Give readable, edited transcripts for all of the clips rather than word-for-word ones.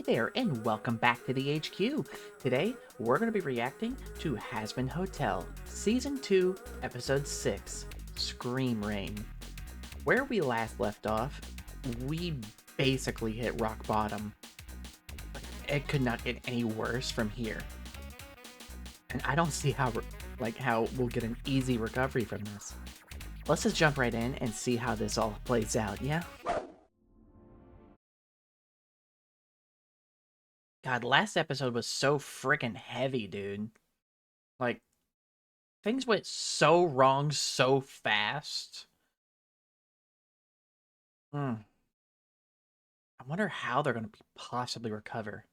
there, and welcome back to the HQ. Today, we're going to be reacting to Hazbin Hotel, Season 2, Episode 6, Scream Rain. Where we last left off, we basically hit rock bottom. It could not get any worse from here. And I don't see how we'll get an easy recovery from this. Let's just jump right in and see how this all plays out, yeah? God, last episode was so freaking heavy, dude. Like, things went so wrong so fast. I wonder how they're going to possibly recover.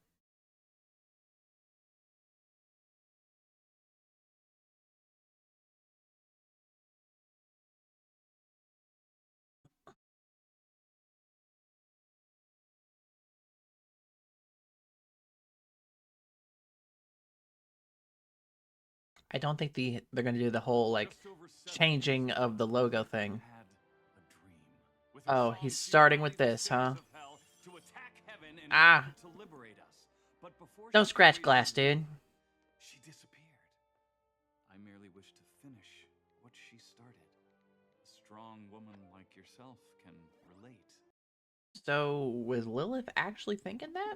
I don't think they're going to do the whole, like, changing of the logo thing. Oh, he's starting with this, huh? Ah! Don't scratch glass, dude. She disappeared. I merely wish to finish what she started. A strong woman like yourself can relate. So, was Lilith actually thinking that?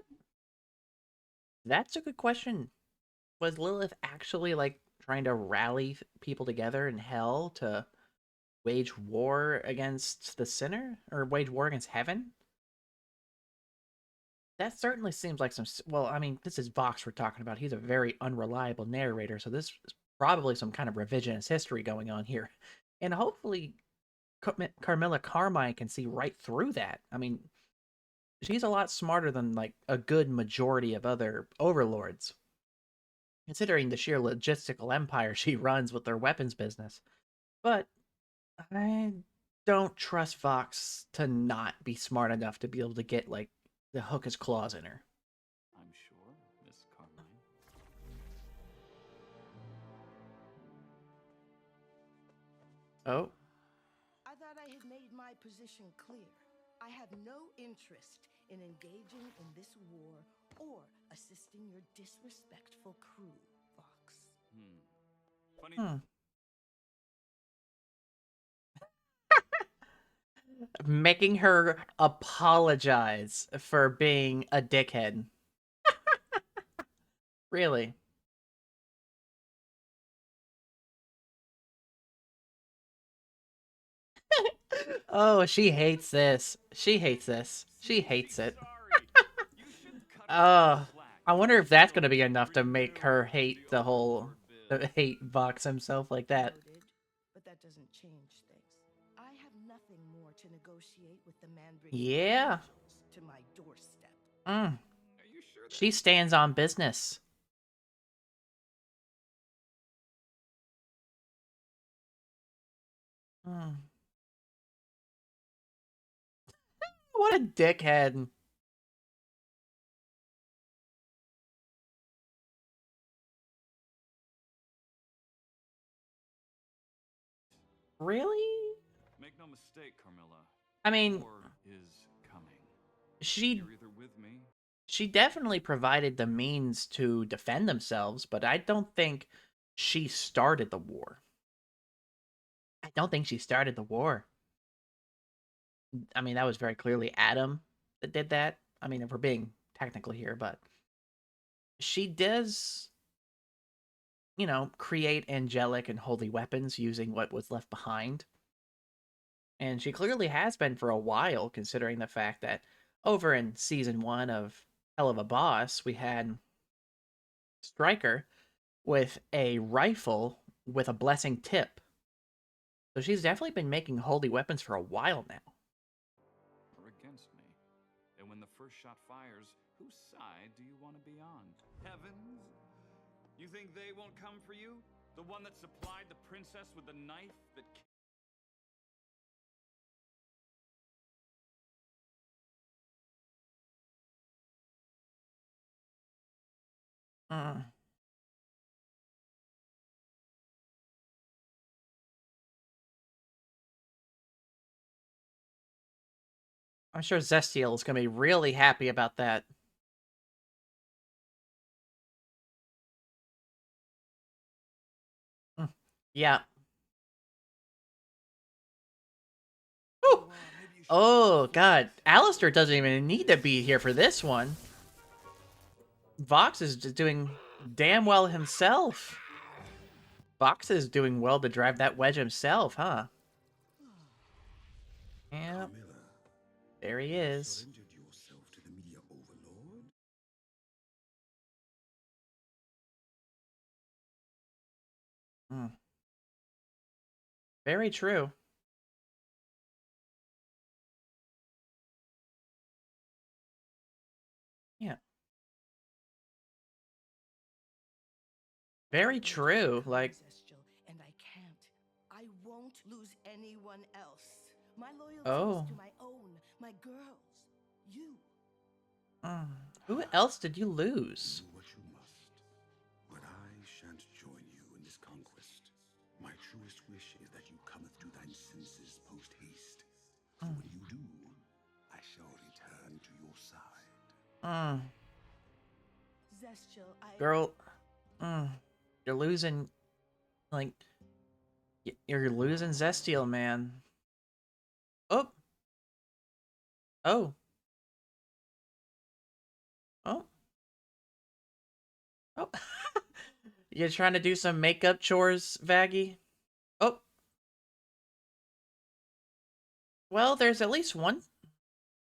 That's a good question. Was Lilith actually, like, trying to rally people together in hell to wage war against the sinner? Or wage war against heaven? That certainly seems like some... Well, I mean, this is Vox we're talking about. He's a very unreliable narrator, so this is probably some kind of revisionist history going on here. And hopefully Carmilla Carmine can see right through that. I mean, she's a lot smarter than, like, a good majority of other overlords, considering the sheer logistical empire she runs with their weapons business. But I don't trust Vox to not be smart enough to be able to get, like, the hook his claws in her. I'm sure, Miss Carmine. Oh. I thought I had made my position clear. I have no interest in engaging in this war or assisting your disrespectful crew, Fox. Funny. Making her apologize for being a dickhead. Really? Oh, she hates this. She hates this. She hates it. Oh, I wonder if that's going to be enough to make her hate the whole... hate Vox himself like that. Noted, but that doesn't change things. I have nothing more to negotiate with the man bringing Yeah. angels to my doorstep. Mm. Are you sure that She stands on business. Mm. What a dickhead. Really? Make no mistake, Carmilla. I mean, War is coming. she You're either with me. she definitely provided the means to defend themselves, but I don't think she started the war. I don't think she started the war. I mean, that was very clearly Adam that did that. I mean, if we're being technical here, but she does, create angelic and holy weapons using what was left behind. And she clearly has been for a while, considering the fact that over in season 1 of Hell of a Boss, we had Stryker with a rifle with a blessing tip. So she's definitely been making holy weapons for a while now. Or against me. And when the first shot fires, whose side do you want to be on? Heavens? You think they won't come for you? The one that supplied the princess with the knife that... Mm. I'm sure Zestiel is going to be really happy about that. Yeah. Woo! Well, maybe you should Oh, go God. first. Alistair doesn't even need to be here for this one. Vox is just doing damn well himself. Vox is doing well to drive that wedge himself, huh? Yeah, Carmilla, there he you is. surrendered yourself to the media overlord? Hmm. Very true. Yeah. Very I'm going to true. become Like, Zestial, and I can't. I won't lose anyone else. My loyalty is oh. to my own, my girls, you. Mm. Who else did you lose? Do what you must, but I shan't join you in this conquest. My truest wish is that you cometh to thine senses post haste. For Mm. when you do, I shall return to your side. Mm. Zestial, Girl, mm. You're losing, like, you're losing Zestial, man. Oh. Oh. Oh. Oh. You're trying to do some makeup chores, Vaggie? Oh. Well, there's at least one.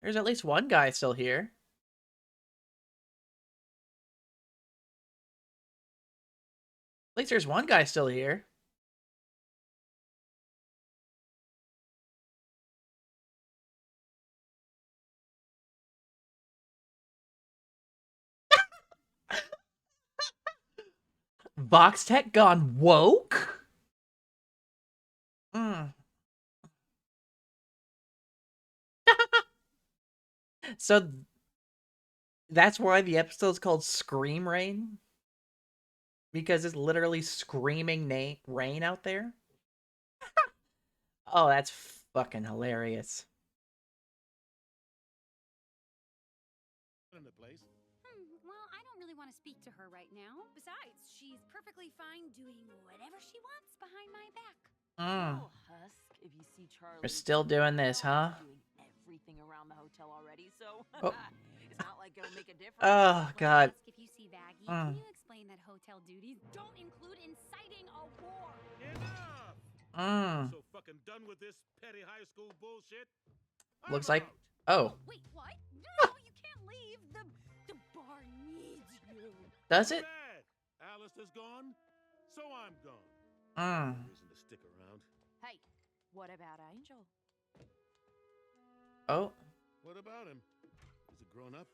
There's at least one guy still here. At least there's one guy still here. Vox Tech gone woke? Mm. So that's why the episode's called Scream Rain? Because it's literally screaming rain out there? Oh, that's fucking hilarious. In the place. Well, I don't really want to speak to her right now. Besides, she's perfectly fine doing whatever she wants behind my back. Mm. Little husk, if you see Charlie. We're still doing this, huh? Doing everything around the hotel already, so Oh. it's not like it'll make a difference. Oh, God. Ask if you see Vaggie. Mm. Can you explain that hotel duties don't include inciting a war? Enough! Mm. So fucking done with this petty high school bullshit. Looks I'm like... out. Oh. Wait, what? No, you can't leave. The bar needs you. Does Too it? bad. Alistair's gone, so I'm gone. Mm. No reason to stick around. Hey, what about Angel? Oh. What about him? He's a grown up.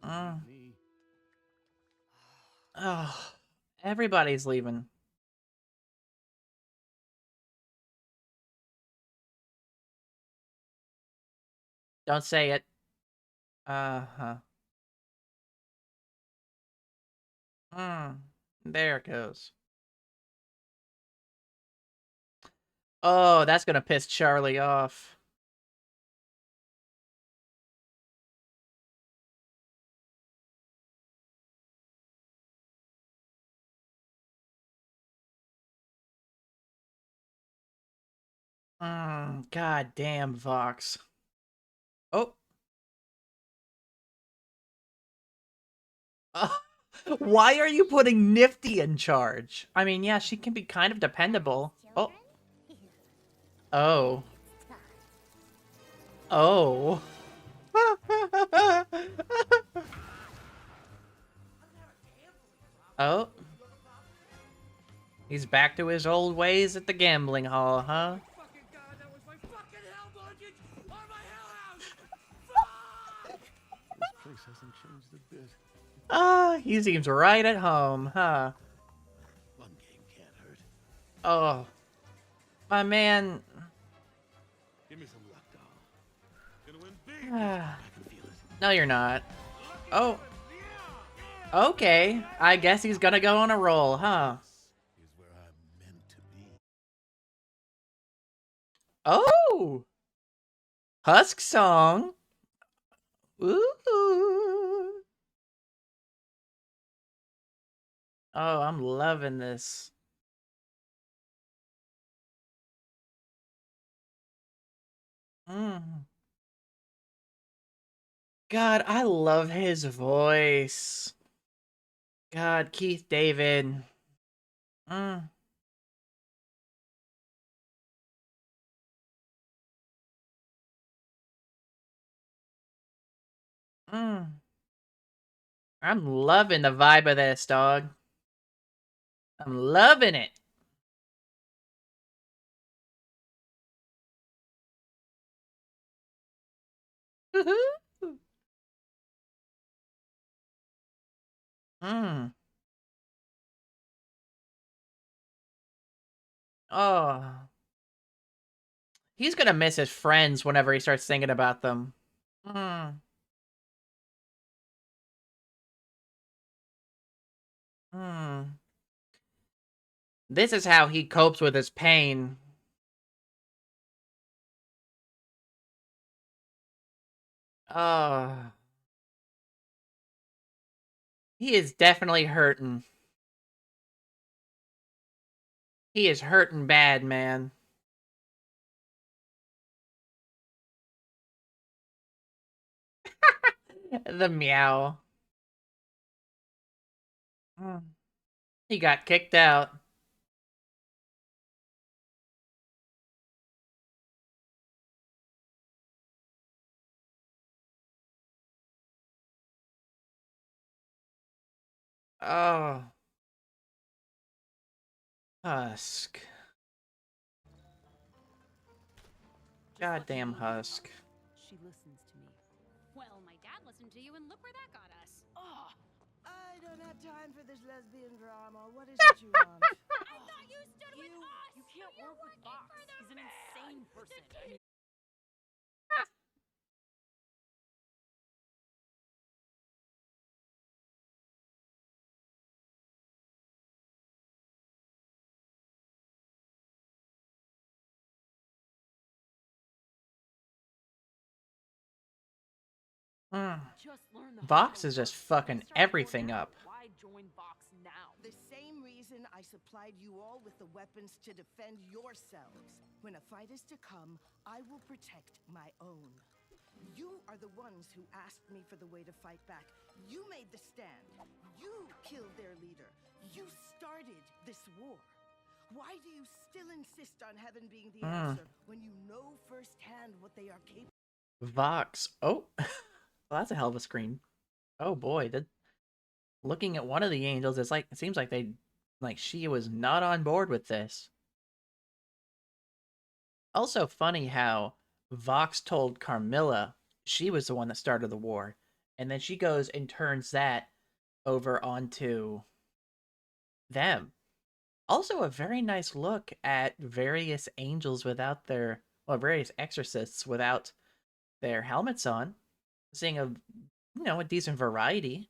Mm. Doesn't need me. Oh. Everybody's leaving. Don't say it. Uh-huh. Mm. There it goes. Oh, that's gonna piss Charlie off. God damn, Vox. Oh. Why are you putting Nifty in charge? I mean, yeah, she can be kind of dependable. Oh. Oh. Oh. Oh. He's back to his old ways at the gambling hall, huh? Fucking God, that was my fucking hell mortgage on my hell house! Fuck! This place hasn't changed a bit. Ah, he seems right at home, huh? One game can't hurt. Oh. My man. Give me some luck, doll. Gonna win big. Ah. I can feel it. No, you're not. Lucky Oh. woman, yeah, yeah. Okay. I guess he's gonna go on a roll, huh? This is where I'm meant to be. Oh! Husk song. Ooh. Oh, I'm loving this. Mm. God, I love his voice. God, Keith David. Mm. Mm. I'm loving the vibe of this, dog. I'm loving it. Mm. Oh. He's gonna miss his friends whenever he starts thinking about them. Mm. Mm. This is how he copes with his pain. Oh. He is definitely hurting. He is hurting bad, man. The meow. Mm. He got kicked out. Oh. Husk. Goddamn Husk. She listens to me. Well, my dad listened to you, and look where that got us. Oh, I don't have time for this lesbian drama. What is it you want? I thought you stood with us. you can't You're work with working Vox. for the He's an insane person. I mean, Mm. just learn the Vox hotel is just ropes. When fucking it started going everything down, up. Why join Vox now? The same reason I supplied you all with the weapons to defend yourselves. When a fight is to come, I will protect my own. You are the ones who asked me for the way to fight back. You made the stand. You killed their leader. You started this war. Why do you still insist on heaven being the answer when you know firsthand what they are capable of? Vox. Oh. Well, that's a hell of a screen. Oh boy, looking at one of the angels, it seems like she was not on board with this. Also funny how Vox told Carmilla she was the one that started the war, and then she goes and turns that over onto them. Also a very nice look at various angels without their, well, various exorcists without their helmets on. Seeing a decent variety.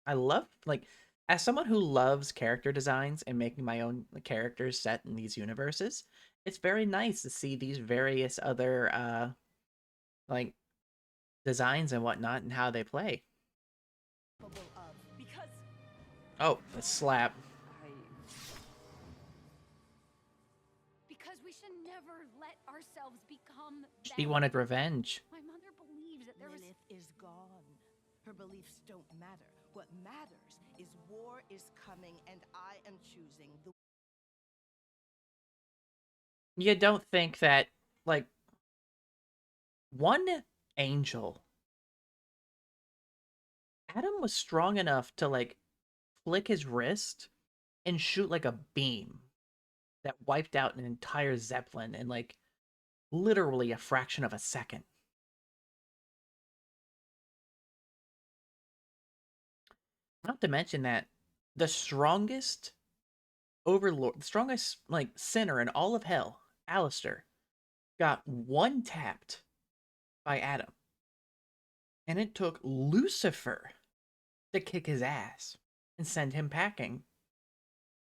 I love, like, as someone who loves character designs and making my own characters set in these universes, it's very nice to see these various other like designs and whatnot and how they play. Because Oh, the slap. Because we should never let ourselves become She them. wanted revenge. My mother believes that there was. Lilith is gone. Her beliefs don't matter. What matters is war is coming, and I am choosing the. You don't think that, like, one angel, Adam was strong enough to, like, flick his wrist and shoot, like, a beam that wiped out an entire Zeppelin in, like, literally a fraction of a second. Not to mention that the strongest overlord, the strongest, like, sinner in all of hell, Alistair, got one tapped by Adam. And it took Lucifer to kick his ass and send him packing.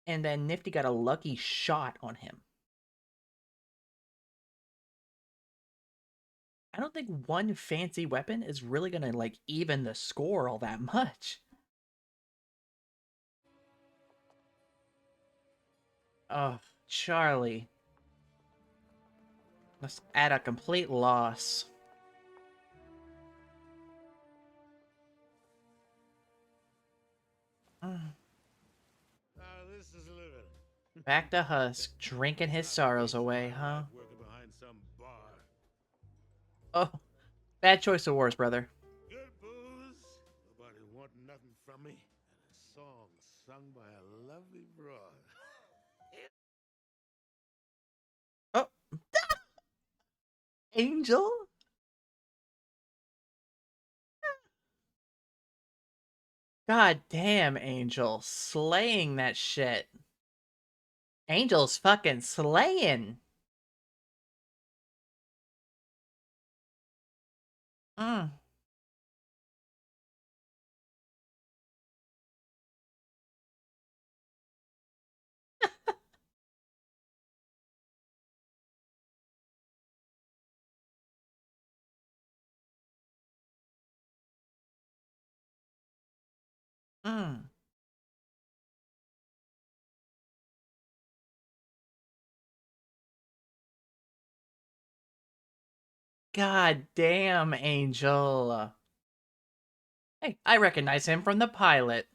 And then Nifty got a lucky shot on him. I don't think one fancy weapon is really gonna, like, even the score all that much. Oh, Charlie. That's at a complete loss. This is living. Back to Husk, drinking his sorrows away, huh? Working behind some bar. Oh, bad choice of words, brother. Good booze. Nobody wanting nothing from me. And a song sung by a lovely broad. Oh, Angel? God damn, Angel. Slaying that shit. Angel's fucking slaying. Mm. Mm. God damn, Angel. Hey, I recognize him from the pilot.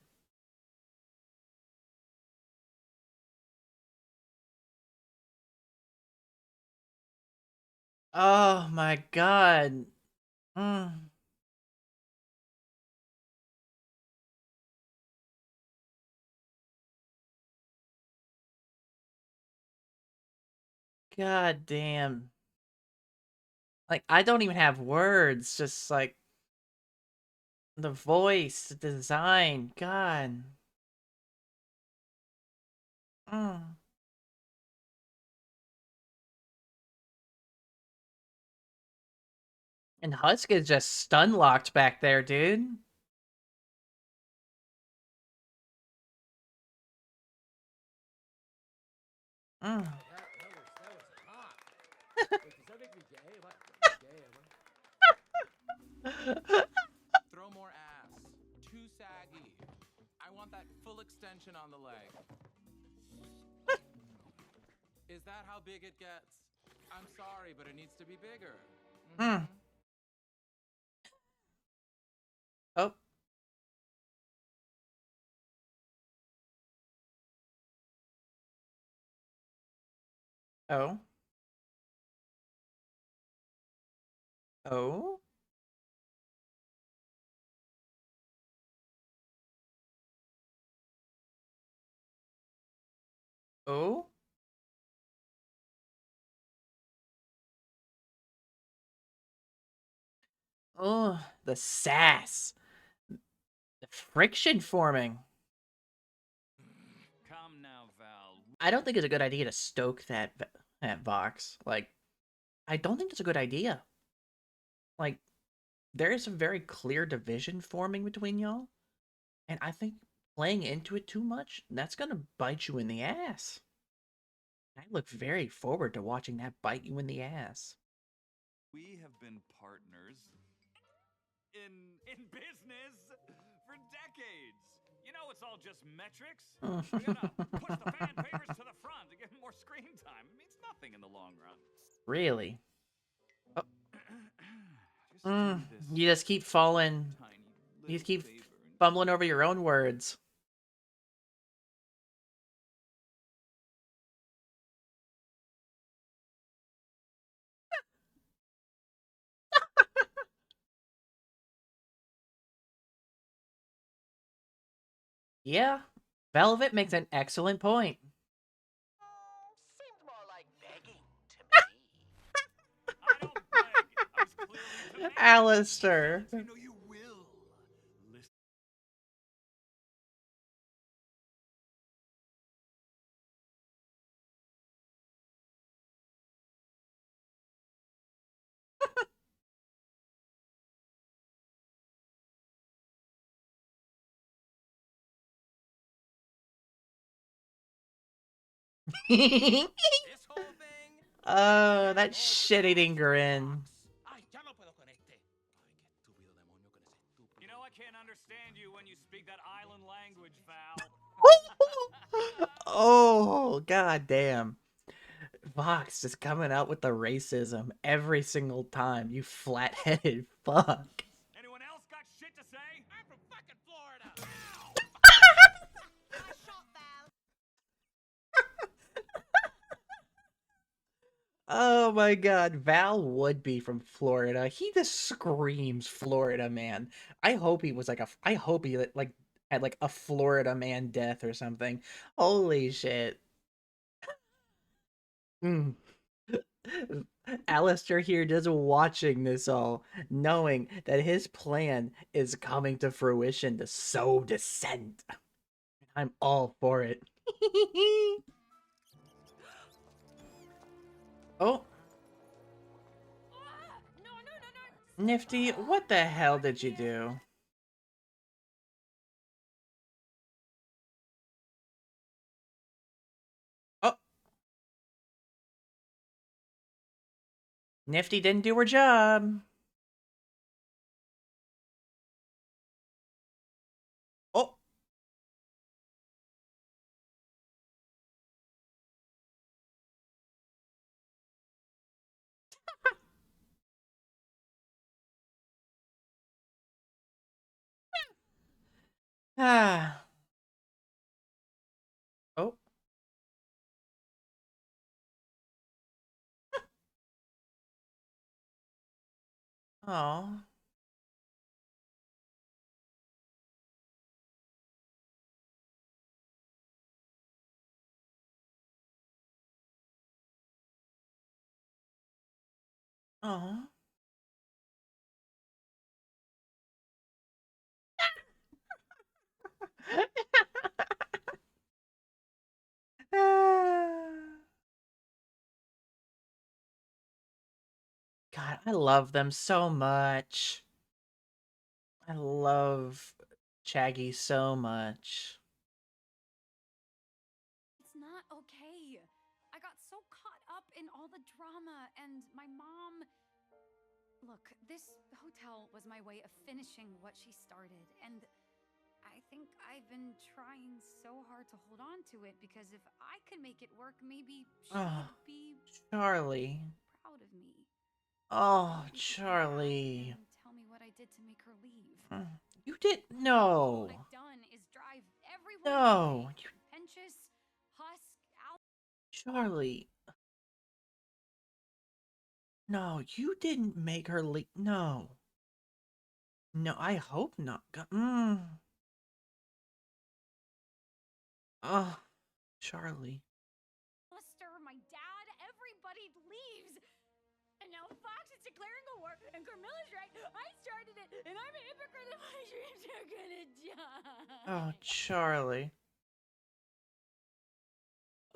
Oh my god. Mm. God damn. Like, I don't even have words. Just like the voice, the design. God. Mm. And Husk is just stun locked back there, dude. Mm. Throw more ass. Too saggy. I want that full extension on the leg. Is that how big it gets? I'm sorry, but it needs to be bigger. Mm. Oh. Oh. Oh. Oh. Oh. The sass. The friction forming. Come now, Val. I don't think it's a good idea to stoke that Vox. Like, I don't think it's a good idea. Like, there is a very clear division forming between y'all, and I think playing into it too much, that's gonna bite you in the ass. I look very forward to watching that bite you in the ass. We have been partners in business for decades. You know, it's all just metrics. We gotta push the fan favors to the front to get more screen time. It means nothing in the long run. Really? Oh. Just do me this You just keep falling. tiny You just little keep favor and fumbling over your own words. Yeah, Velvet makes an excellent point. Seemed more like begging to me. I don't beg. I was clearly demanding. Alistair. You know you will. Listen. This whole thing? Oh, that shit-eating grin. Ay, ya no puedo con este. Ay, qué estúpido demonio con ese estúpido. You know I can't understand you when you speak that island language, Val. Oh, god damn. Vox just coming out with the racism every single time. You flat-headed fuck. Anyone else got shit to say? I'm from fucking Florida. I shot Val. Oh my god, Val would be from Florida. He just screams Florida man. I hope he was like I hope he like had like a Florida man death or something. Holy shit. Mm. Alistair here just watching this all, knowing that his plan is coming to fruition to sow dissent. I'm all for it. Oh, Nifty, what the hell did you do? Oh, Nifty didn't do her job. Oh. Ah. Oh. Oh. Oh. God, I love them so much. I love Shaggy so much. It's not okay. I got so caught up in all the drama, and my mom. Look, this hotel was my way of finishing what she started, and I think I've been trying so hard to hold on to it because if I could make it work, maybe Oh, she'd be Charlie. proud of me. Oh, Maybe she could ask Charlie. and tell me what I did to make her leave. You did All no. I've done is drive everyone No. away. Contentious, husk, out. Charlie. No, you didn't make her leave. No. No, I hope not. Oh, Charlie. Lister, my dad, everybody leaves. And now Fox is declaring a war, and Carmilla's right. I started it, and I'm a hypocrite, and my dreams are gonna die. Oh, Charlie.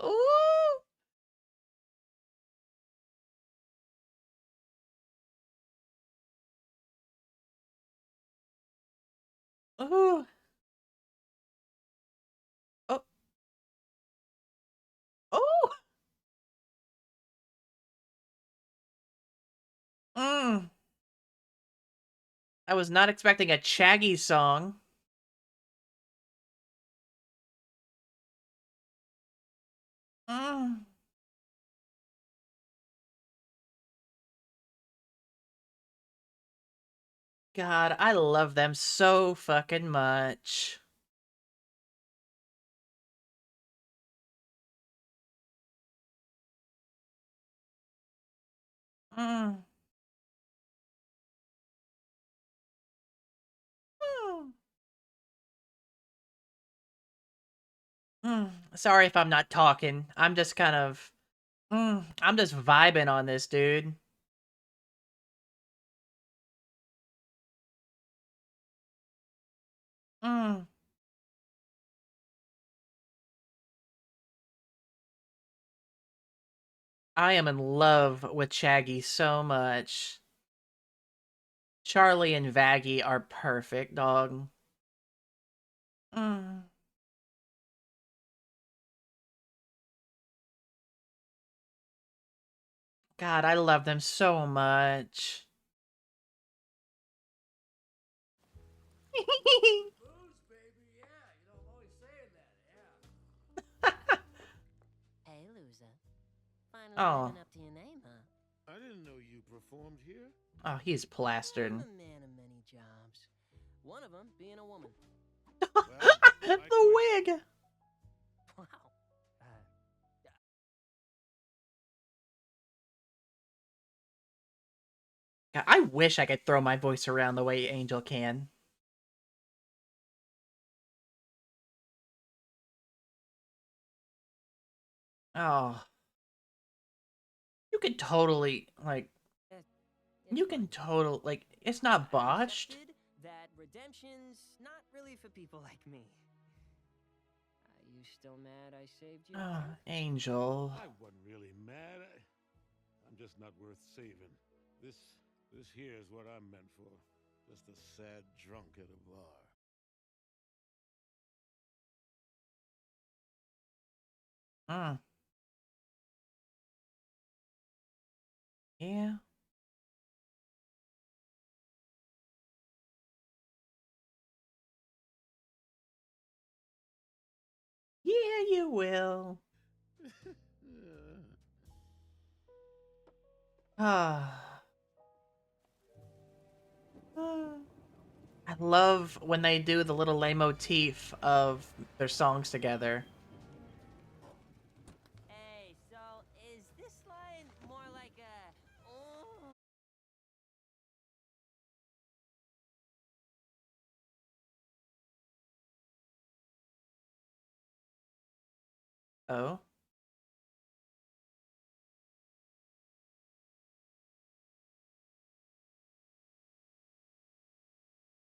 Ooh. Ooh. Oh. Oh. Mm. I was not expecting a Shaggy song. Mm. God, I love them so fucking much. Mm. Mm. Sorry if I'm not talking. I'm just kind of... I'm just vibing on this, dude. Mm. I am in love with Shaggy so much. Charlie and Vaggie are perfect, dog. Mm. God, I love them so much. Booze, baby, yeah. You know, I'm always saying that, yeah. Hey, loser. Finally Oh. living up to your name, huh? I didn't know you performed here. Oh, he's plastered. I'm a man of many jobs. One of them being a woman. Well, The wig! Wow. God, I wish I could throw my voice around the way Angel can. Oh. You could totally, like, you can totally, like, it's not botched. That redemption's not really for people like me. Are you still mad I saved you? Oh, Angel. I wasn't really mad. I'm just not worth saving. This here's what I'm meant for. Just a sad drunk at a bar. Hmm. Yeah. Yeah, you will. Ah. I love when they do the little leitmotif of their songs together. Hey, so is this line more like a oh? Oh?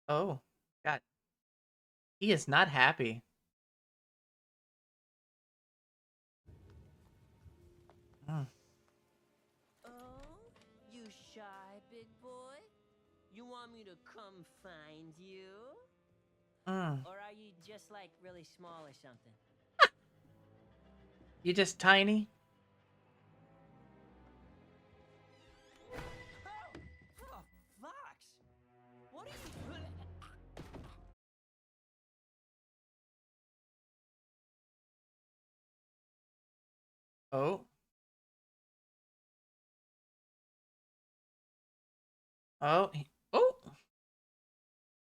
Oh. God. He is not happy. Mm. Oh, you shy, big boy? You want me to come find you? Mm. Or are you just like really small or something? You just tiny? Oh, Vox! What are you... Oh. Oh. Oh.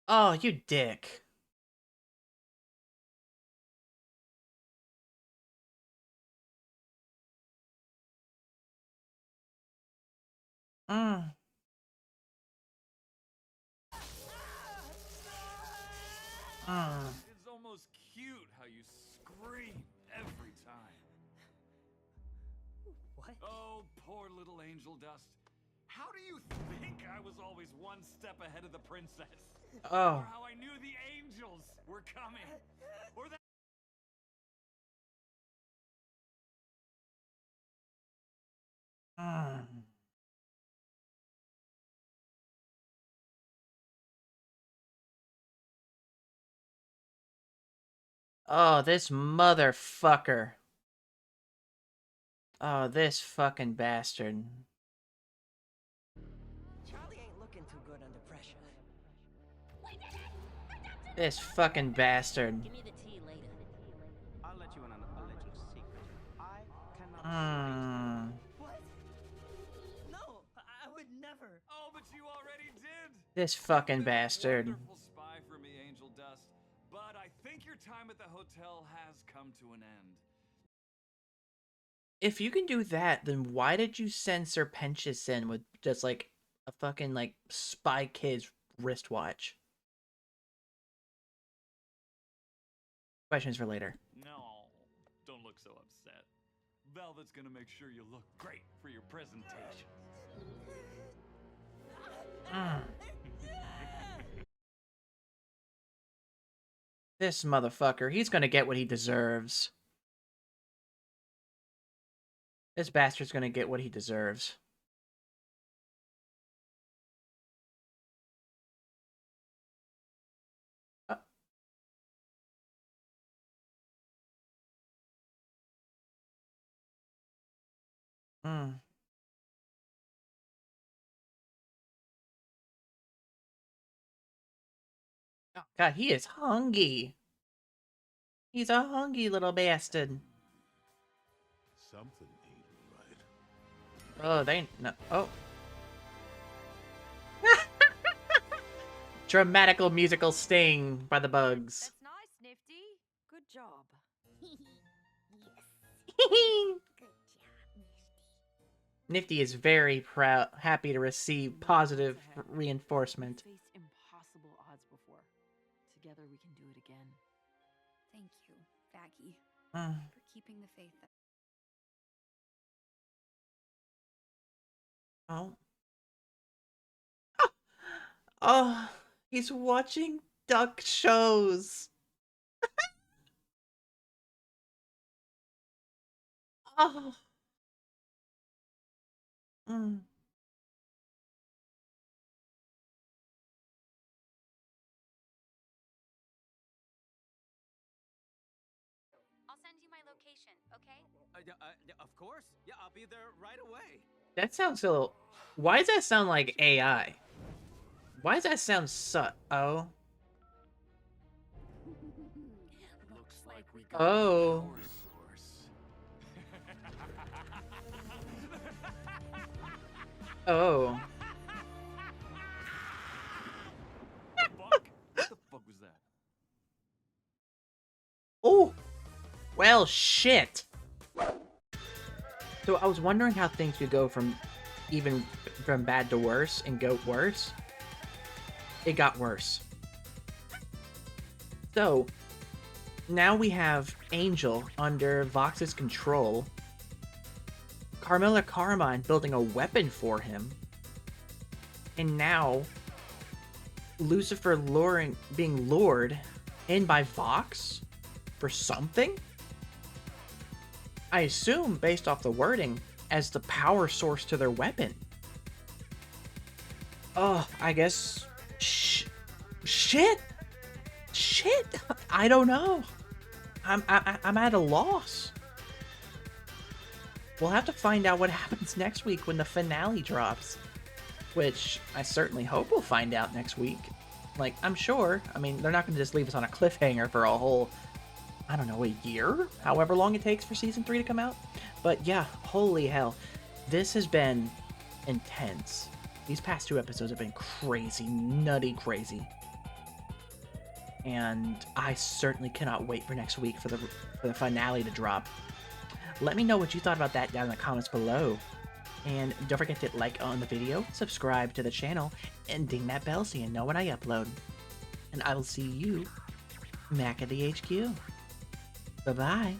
Oh, you dick. Mm. Mm. It's almost cute how you scream every time. What? Oh, poor little angel dust. How do you think I was always one step ahead of the princess? Oh. Or how I knew the angels were coming? Or that... Mm. Oh, this motherfucker. Oh, this fucking bastard. Charlie ain't looking too good under pressure. This fucking bastard. Give me the tea later. I'll let you in on a little secret. I cannot Mm. What? No, I would never. Oh, but you already did. This You've fucking been a bastard. wonderful spy for me, Angel Dust. But I think your time at the hotel has come to an end. If you can do that, then why did you send Sir Pentious in with just like a fucking like Spy Kids wristwatch? Questions for later. No, don't look so upset. Velvet's gonna make sure you look great for your presentation. Mm. This motherfucker, he's gonna get what he deserves. This bastard's gonna get what he deserves. Mm. Oh, God, he is hungry. He's a hungry little bastard. Something ain't right. Oh, they no. Oh. Dramatical musical sting by the bugs. That's nice, Nifty. Good job. Nifty is very proud, happy to receive positive reinforcement. We've faced impossible odds before. Together we can do it again. Thank you, Baggy, Mm. for keeping the faith that Oh. Oh, he's watching duck shows. Oh. Mm. I'll send you my location, okay? Of course. Yeah, I'll be there right away. That sounds a little... Why does that sound like AI? Why does that sound Oh. Looks like we got Oh. a power source. Oh. Fuck! What the fuck was that? Oh. Well, shit. So I was wondering how things could go from bad to worse and go worse. It got worse. So now we have Angel under Vox's control. Carmilla Carmine building a weapon for him. And now Lucifer being lured in by Vox for something? I assume, based off the wording, as the power source to their weapon. Oh, I guess... Shit! I don't know. I'm at a loss. We'll have to find out what happens next week when the finale drops. Which I certainly hope we'll find out next week. Like, I'm sure. I mean, they're not going to just leave us on a cliffhanger for a whole... I don't know, a year? However long it takes for Season 3 to come out? But yeah, holy hell. This has been intense. These past 2 episodes have been crazy, nutty crazy. And I certainly cannot wait for next week for the finale to drop. Let me know what you thought about that down in the comments below. And don't forget to like on the video, subscribe to the channel, and ding that bell so you know when I upload. And I will see you back at the HQ. Bye-bye.